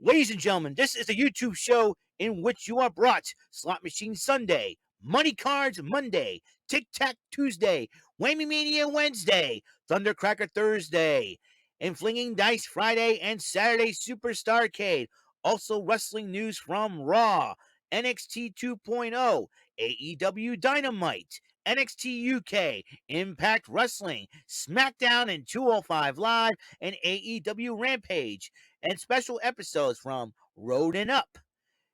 Ladies and gentlemen, this is a YouTube show in which you are brought Slot Machine Sunday, Money Cards Monday, Tic Tac Tuesday, Whammy Mania Wednesday, Thundercracker Thursday, and Flinging Dice Friday and Saturday Superstarcade. Also, wrestling news from Raw, NXT 2.0, AEW Dynamite, NXT UK, Impact Wrestling, SmackDown and 205 Live, and AEW Rampage, and special episodes from Road and Up,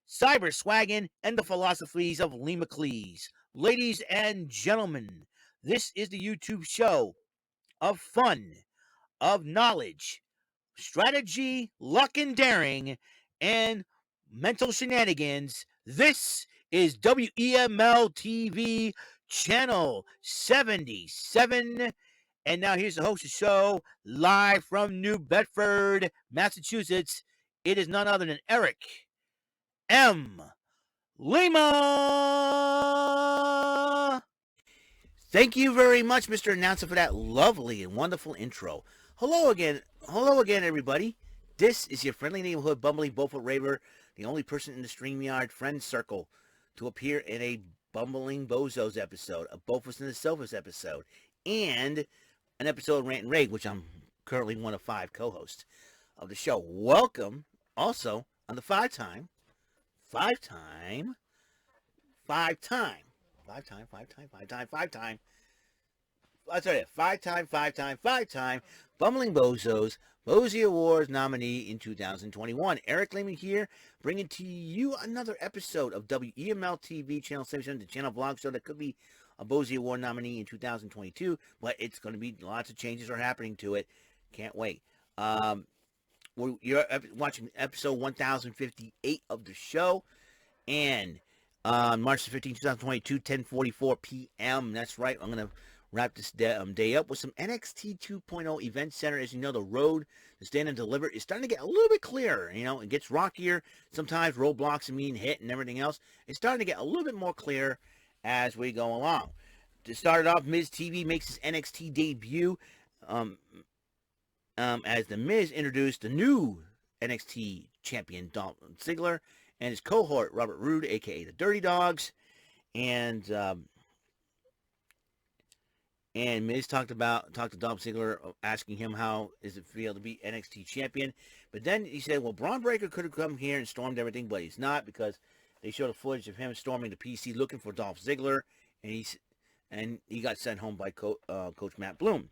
Cyber Swaggin', and the philosophies of Lee McLeese. Ladies and gentlemen, this is the YouTube show of fun, of knowledge, strategy, luck and daring, and mental shenanigans. This is WEML-TV Channel 77. And now here's the host of the show, live from New Bedford, Massachusetts. It is none other than Eric M. Lima. Thank you very much, Mr. Announcer, for that lovely and wonderful intro. Hello again, everybody. This is your friendly neighborhood bumbling Beaufort Raver, the only person in the StreamYard friend circle to appear in a Bumbling Bozos episode, a Beauforts and the Sofas episode, and an episode of Rant and Rave, which I'm currently one of 5 co-hosts of the show. Welcome also on the five-time Bumbling Bozos Bozy Awards nominee in 2021. Eric Lehman here, bringing to you another episode of WEML-TV Channel 77, the channel vlog show that could be a Bozy Award nominee in 2022, but it's going to be lots of changes are happening to it. Can't wait. You're watching episode 1058 of the show, and on March 15, 2022, 10:44 p.m. That's right. I'm going to wrap this day up with some NXT 2.0 Event Center. As you know, the road to Stand and Deliver is starting to get a little bit clearer. You know, it gets rockier. Sometimes roadblocks and being hit and everything else. It's starting to get a little bit more clear as we go along. To start it off, MizTV makes his NXT debut as The Miz introduced the new NXT champion, Dolph Ziggler, and his cohort, Robert Roode, a.k.a. the Dirty Dawgs. And Miz talked to Dolph Ziggler, asking him how does it feel to be NXT champion. But then he said, well, Braun Breaker could have come here and stormed everything, but he's not, because they showed a footage of him storming the PC looking for Dolph Ziggler, and he got sent home by Coach Matt Bloom.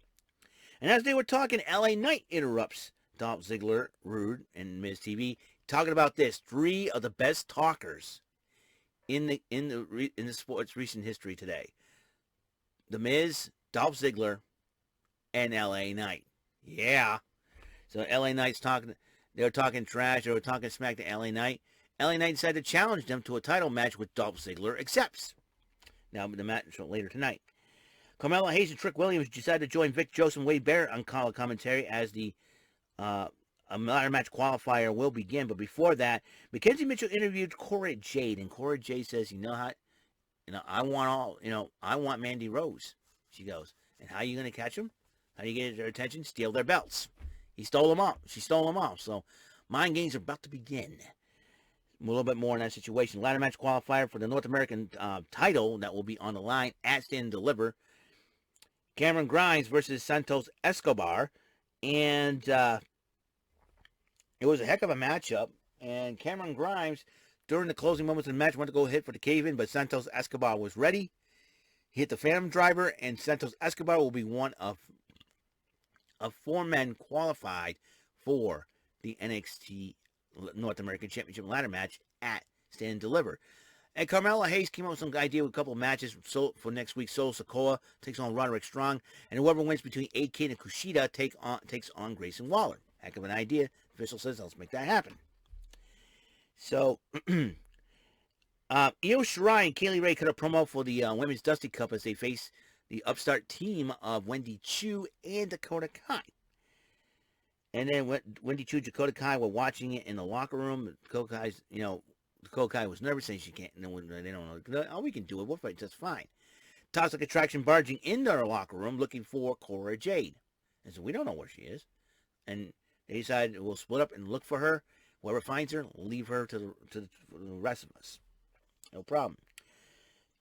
And as they were talking, LA Knight interrupts Dolph Ziggler, Roode, and MizTV, talking about this: 3 of the best talkers in the sport's recent history today: The Miz, Dolph Ziggler, and LA Knight. Yeah. So LA Knight's talking. They were talking trash. They were talking smack to LA Knight. LA Knight decided to challenge them to a title match, which Dolph Ziggler accepts. Now the match later tonight. Carmella Hayes and Trick Williams decided to join Vic Joseph and Wade Barrett on color commentary as the a ladder match qualifier will begin. But before that, Mackenzie Mitchell interviewed Cora Jade, and Cora Jade says, I want Mandy Rose. She goes, and how are you going to catch them? How do you get their attention? Steal their belts. He stole them all. She stole them all. So mind games are about to begin. A little bit more in that situation. Ladder match qualifier for the North American title that will be on the line at Stand and Deliver. Cameron Grimes versus Santos Escobar. And it was a heck of a matchup. And Cameron Grimes, during the closing moments of the match, went to go hit for the cave-in, but Santos Escobar was ready. He hit the Phantom Driver, and Santos Escobar will be one of 4 men qualified for the NXT North American Championship ladder match at Stand and Deliver. And Carmella Hayes came up with some idea with a couple of matches for next week. Solo Sikoa takes on Roderick Strong, and whoever wins between A-Kid and Kushida takes on Grayson Waller. Heck of an idea. Official says, let's make that happen. So, Io Shirai and Kaylee Ray cut a promo for the Women's Dusty Cup as they face the upstart team of Wendy Chu and Dakota Kai. And then Wendy Chu and Dakota Kai were watching it in the locker room. Dakota Kai was nervous, saying she can't. No, they don't know. Oh, we can do it. We'll fight just fine. Toxic Attraction barging into our locker room looking for Cora Jade. And so we don't know where she is. And they decided we'll split up and look for her. Whoever finds her, leave her to the rest of us. No problem.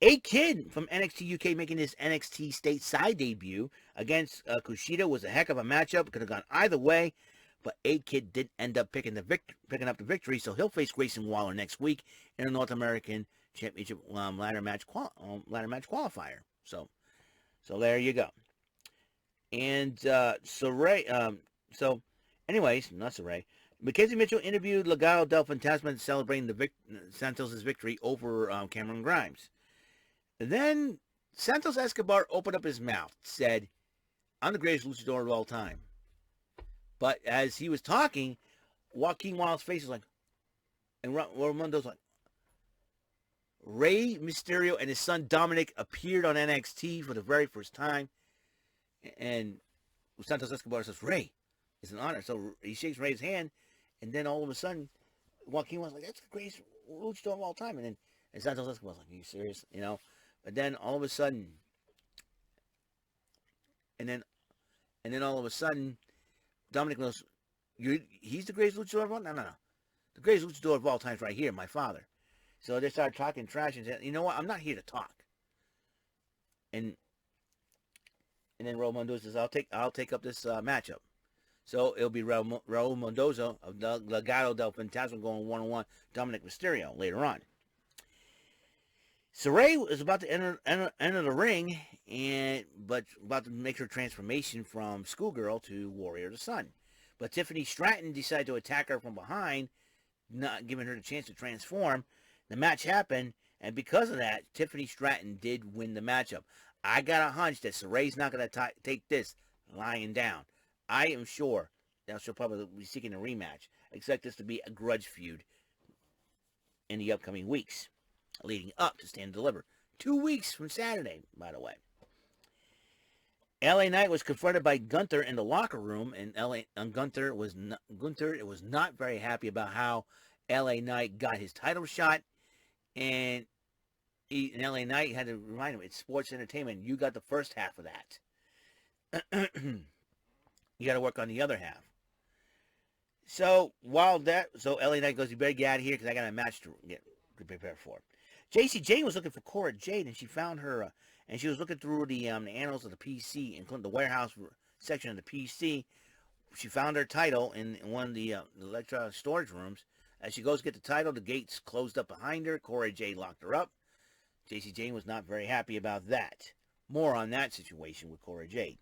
A-Kid from NXT UK making his NXT stateside debut against Kushida was a heck of a matchup. Could have gone either way, but A-Kid did end up picking up the victory, so he'll face Grayson Waller next week in a North American Championship ladder match qualifier. So there you go. And anyways, not Saray. Mackenzie Mitchell interviewed Legado del Fantasma celebrating Santos' victory over Cameron Grimes. And then Santos Escobar opened up his mouth, said, "I'm the greatest luchador of all time." But as he was talking, Joaquin Wilde's face was like, and Raimundo's like, Rey Mysterio and his son Dominic appeared on NXT for the very first time. And Santos Escobar says, "Rey, it's an honor." So he shakes Rey's hand, and then all of a sudden, Joaquin was like, "That's the greatest luchador of all time." And Santos Escobar was like, "Are you serious?" You know. But then all of a sudden, and then all of a sudden, Dominic goes, "He's the greatest luchador of all time?" No. The greatest luchador of all time is right here, my father. So they started talking trash and said, "You know what? I'm not here to talk." And then Raul Mendoza says, "I'll take up this matchup." So it'll be Raul Mendoza of the Legado del Fantasma going one-on-one Dominic Mysterio later on. Saray is about to enter the ring, but about to make her transformation from schoolgirl to warrior of the sun. But Tiffany Stratton decided to attack her from behind, not giving her the chance to transform. The match happened, and because of that, Tiffany Stratton did win the matchup. I got a hunch that Saray's not going to take this lying down. I am sure that she'll probably be seeking a rematch. Expect this to be a grudge feud in the upcoming weeks, leading up to Stand and Deliver. 2 weeks from Saturday, by the way. LA Knight was confronted by Gunther in the locker room, and Gunther was not very happy about how LA Knight got his title shot, and LA Knight had to remind him, it's sports entertainment. You got the first half of that. You got to work on the other half. So LA Knight goes, "You better get out of here because I got a match to prepare for." JC Jane was looking for Cora Jade, and she found her, and she was looking through the annals of the PC, including the warehouse section of the PC. She found her title in one of the electronic storage rooms. As she goes to get the title, the gates closed up behind her. Cora Jade locked her up. JC Jane was not very happy about that. More on that situation with Cora Jade.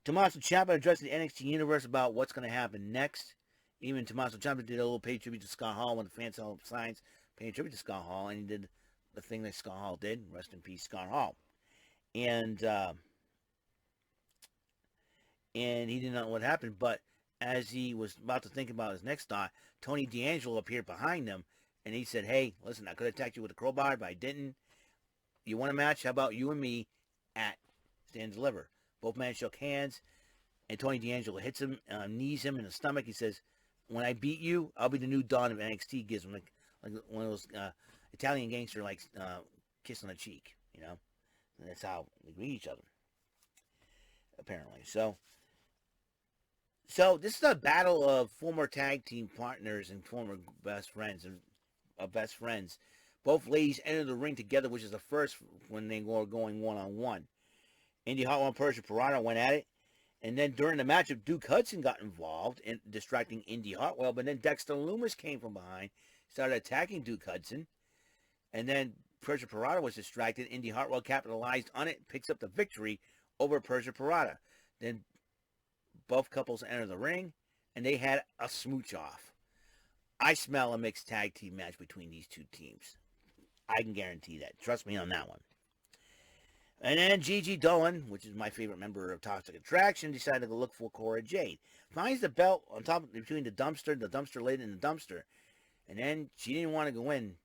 Tommaso Ciampa addressed the NXT universe about what's going to happen next. Even Tommaso Ciampa did a little pay tribute to Scott Hall when the fans held up signs paying tribute to Scott Hall, and he did the thing that Scott Hall did. Rest in peace, Scott Hall. And he didn't know what happened, but as he was about to think about his next thought, Tony D'Angelo appeared behind him, and he said, "Hey, listen, I could have attacked you with a crowbar, but I didn't. You want a match? How about you and me at Stand and Deliver?" Both men shook hands, and Tony D'Angelo hits him, knees him in the stomach. He says, "When I beat you, I'll be the new Dawn of NXT." Gives him like one of those Italian gangster kiss on the cheek, you know. And that's how they greet each other, apparently. So this is a battle of former tag team partners and former best friends. Both ladies entered the ring together, which is the first when they were going one-on-one. Indy Hartwell and Persia Pirotta went at it. And then during the matchup, Duke Hudson got involved in distracting Indy Hartwell. But then Dexter Lumis came from behind, started attacking Duke Hudson. And then Persia Pirotta was distracted. Indy Hartwell capitalized on it, picks up the victory over Persia Pirotta. Then both couples enter the ring, and they had a smooch off. I smell a mixed tag team match between these two teams. I can guarantee that. Trust me on that one. And then Gigi Dolan, which is my favorite member of Toxic Attraction, decided to look for Cora Jade. Finds the belt on top between the dumpster lid and the dumpster. And then she didn't want to go in.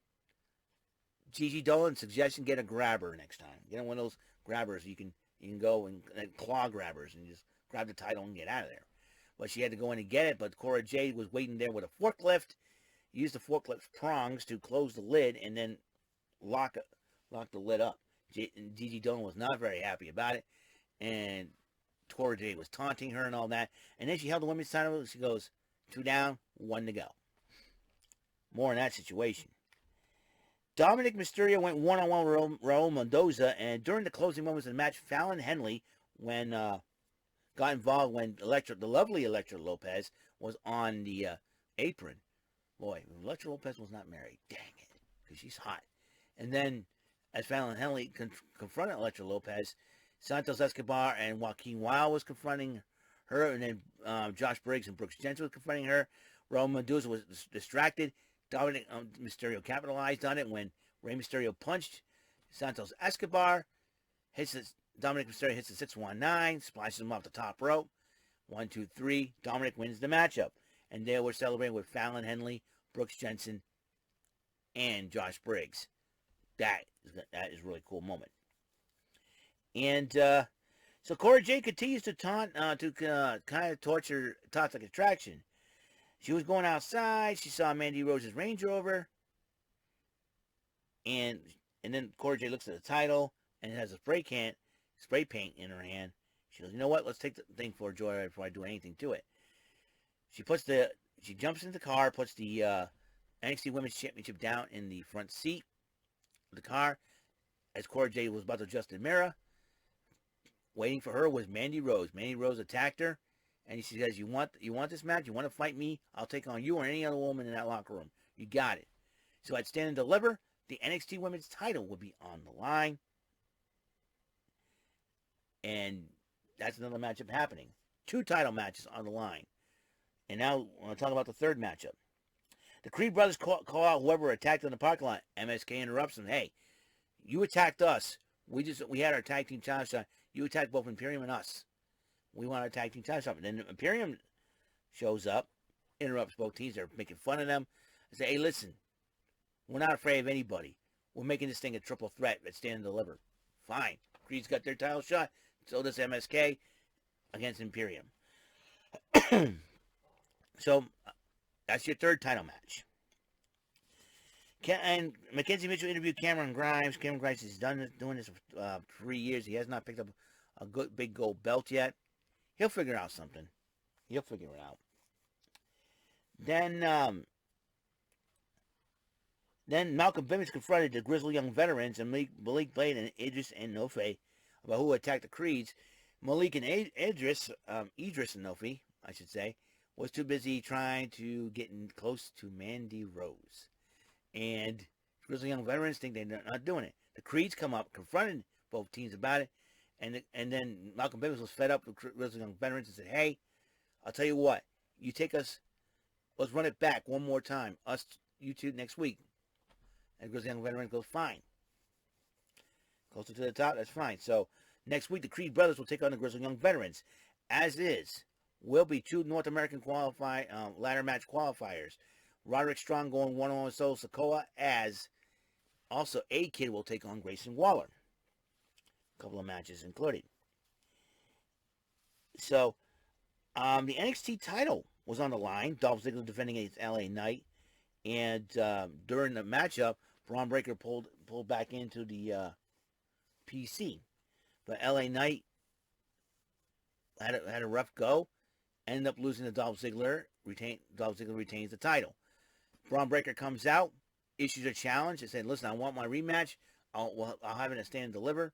Gigi Dolan's suggestion, get a grabber next time. Get one of those grabbers you can go and claw grabbers and just grab the title and get out of there. But she had to go in and get it, but Cora Jade was waiting there with a forklift. Used the forklift's prongs to close the lid and then lock the lid up. Gigi Dolan was not very happy about it, and Cora Jade was taunting her and all that. And then she held the women's title. She goes, 2 down, 1 to go. More in that situation. Dominic Mysterio went one-on-one with Raul Mendoza, and during the closing moments of the match, Fallon Henley got involved when the lovely Elektra Lopez was on the apron. Boy, Elektra Lopez was not married. Dang it, because she's hot. And then, as Fallon Henley confronted Elektra Lopez, Santos Escobar and Joaquin Wilde was confronting her, and then Josh Briggs and Brooks Jensen was confronting her. Raul Mendoza was distracted. Dominic Mysterio capitalized on it when Rey Mysterio punched Santos Escobar. Dominic Mysterio hits the 619, splashes him off the top rope. 1, 2, 3. Dominic wins the matchup. And they were celebrating with Fallon Henley, Brooks Jensen, and Josh Briggs. That is a really cool moment. And so Cora Jade continues to taunt, kind of torture Toxic Attraction. She was going outside. She saw Mandy Rose's Range Rover. And then Cora Jade looks at the title and it has a spray paint in her hand. She goes, you know what? Let's take the thing for a joyride before I do anything to it. She jumps into the car, puts the NXT Women's Championship down in the front seat of the car. As Cora Jade was about to adjust the mirror, waiting for her was Mandy Rose. Mandy Rose attacked her. And she says, you want this match? You want to fight me? I'll take on you or any other woman in that locker room. You got it. So at Stand and Deliver, the NXT Women's title will be on the line. And that's another matchup happening. 2 title matches on the line. And now I want to talk about the third matchup. The Creed brothers call out whoever attacked in the parking lot. MSK interrupts them. Hey, you attacked us. We had our tag team title shot. You attacked both Imperium and us. We want our tag team title shot. And then Imperium shows up, interrupts both teams. They're making fun of them. I say, hey, listen, we're not afraid of anybody. We're making this thing a triple threat. Let's Stand and Deliver. Fine. Creed's got their title shot. So does MSK against Imperium. So that's your third title match. And Mackenzie Mitchell interviewed Cameron Grimes. Cameron Grimes has doing this for 3 years. He has not picked up a good big gold belt yet. He'll figure out something. He'll figure it out. Then Malcolm Bivens confronted the Grizzled Young Veterans and Malik Blade and Idris and Nofe about who attacked the Creeds. Malik and Idris and Nofe, I should say, was too busy trying to get close to Mandy Rose. And Grizzled Young Veterans think they're not doing it. The Creeds come up, confronted both teams about it. And then Malcolm Bivens was fed up with Grizzled Young Veterans and said, hey, I'll tell you what. You take us, let's run it back one more time. You two next week. And Grizzled Young Veterans goes, fine. Closer to the top, that's fine. So next week, the Creed brothers will take on the Grizzled Young Veterans. As is, will be 2 North American ladder match qualifiers. Roderick Strong going one-on-one with Solo Sikoa, as also A-Kid will take on Grayson Waller. A couple of matches included. So, the NXT title was on the line. Dolph Ziggler defending against LA Knight. And during the matchup, Braun Breaker pulled back into the PC. But LA Knight had a rough go. Ended up losing to Dolph Ziggler. Dolph Ziggler retains the title. Braun Breaker comes out, issues a challenge, and said, listen, I want my rematch. I'll have it at Stand and Deliver.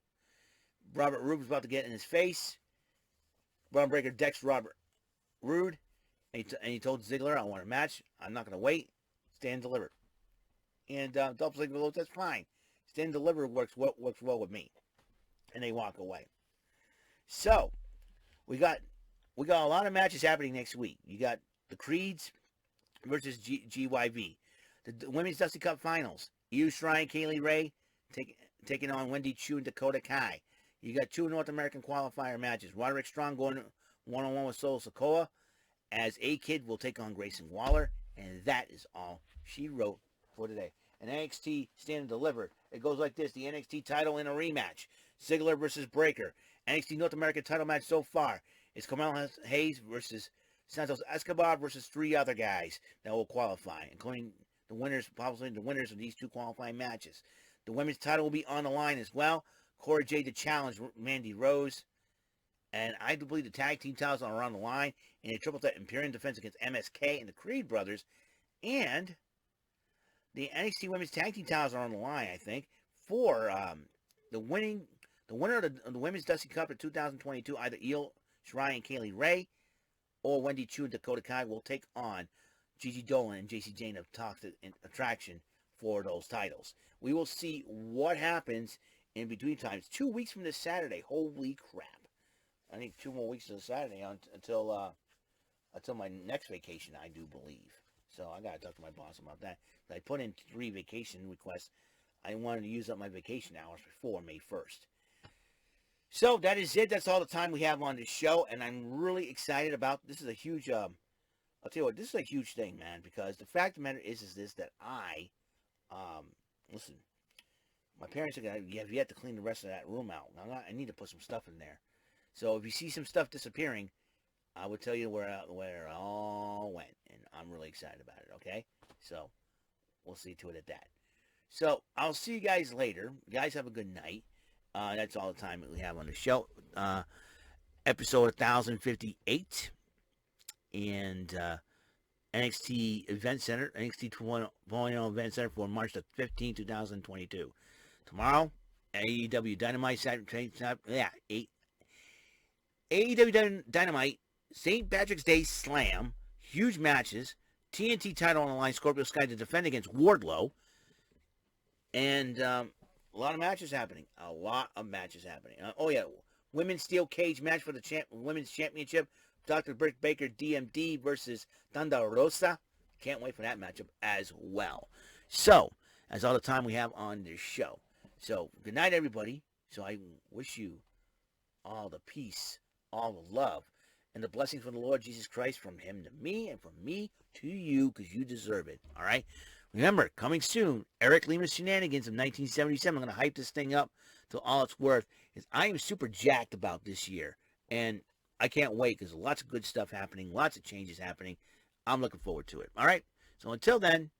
Robert Roode was about to get in his face. Braun Breaker decks Robert Roode, and he told Ziggler, I want a match. I'm not going to wait. Stand and Deliver. And Dolph Ziggler goes, that's fine. Stand and Deliver works well with me. And they walk away. So, we got a lot of matches happening next week. You got the Creeds versus GYV. The Women's Dusty Cup Finals. Io Shirai, Kaylee Ray taking on Wendy Chu and Dakota Kai. You got 2 North American qualifier matches. Roderick Strong going one-on-one with Solo Sikoa, as A-Kid will take on Grayson Waller. And that is all she wrote for today. And NXT Stand and Deliver. It goes like this. The NXT title in a rematch. Ziggler versus Breaker. NXT North American title match so far is Carmelo Hayes versus Santos Escobar versus 3 other guys that will qualify, including the winners, possibly the winners of these 2 qualifying matches. The women's title will be on the line as well. Cora Jade to challenge Mandy Rose. And I do believe the tag team titles are on the line in a triple threat Imperium defense against MSK and the Creed brothers. And the NXT Women's Tag Team titles are on the line, I think, for the winner of the Women's Dusty Cup of 2022, either Io Shirai and Kaylee Ray or Wendy Chu and Dakota Kai will take on Gigi Dolan and JC Jane of Toxic Attraction for those titles. We will see what happens in between times. 2 weeks from this Saturday. Holy crap. I think 2 more weeks to Saturday until my next vacation, I do believe. So I got to talk to my boss about that. I put in 3 vacation requests. I wanted to use up my vacation hours before May 1st. So that is it. That's all the time we have on this show. And I'm really excited about this. Is a huge, I'll tell you what, this is a huge thing, man. Because the fact of the matter is this, that listen, my parents are going to have yet to clean the rest of that room out. Now, I need to put some stuff in there. So if you see some stuff disappearing, I will tell you where it all went. And I'm really excited about it, okay? So we'll see to it at that. So I'll see you guys later. You guys have a good night. That's all the time that we have on the show. Episode 1058. And NXT Event Center, NXT 2.0 Event Center for March the 15th, 2022. Tomorrow, AEW Dynamite, AEW Dynamite, St. Patrick's Day Slam, huge matches, TNT title on the line, Scorpio Sky to defend against Wardlow, and a lot of matches happening. Women's Steel Cage match for the Women's Championship, Dr. Britt Baker, DMD versus Thunder Rosa. Can't wait for that matchup as well. So, that's all the time we have on this show. So, good night, everybody. So, I wish you all the peace, all the love, and the blessings from the Lord Jesus Christ, from him to me and from me to you, because you deserve it. All right? Remember, coming soon, Eric Lima's Shenanigans of 1977. I'm going to hype this thing up to all it's worth. I am super jacked about this year. And I can't wait, because lots of good stuff happening, lots of changes happening. I'm looking forward to it. All right? So until then,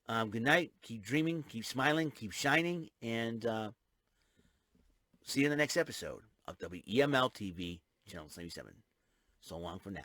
good night. Keep dreaming, keep smiling, keep shining, and see you in the next episode of WEML-TV, Channel 77. So long for now.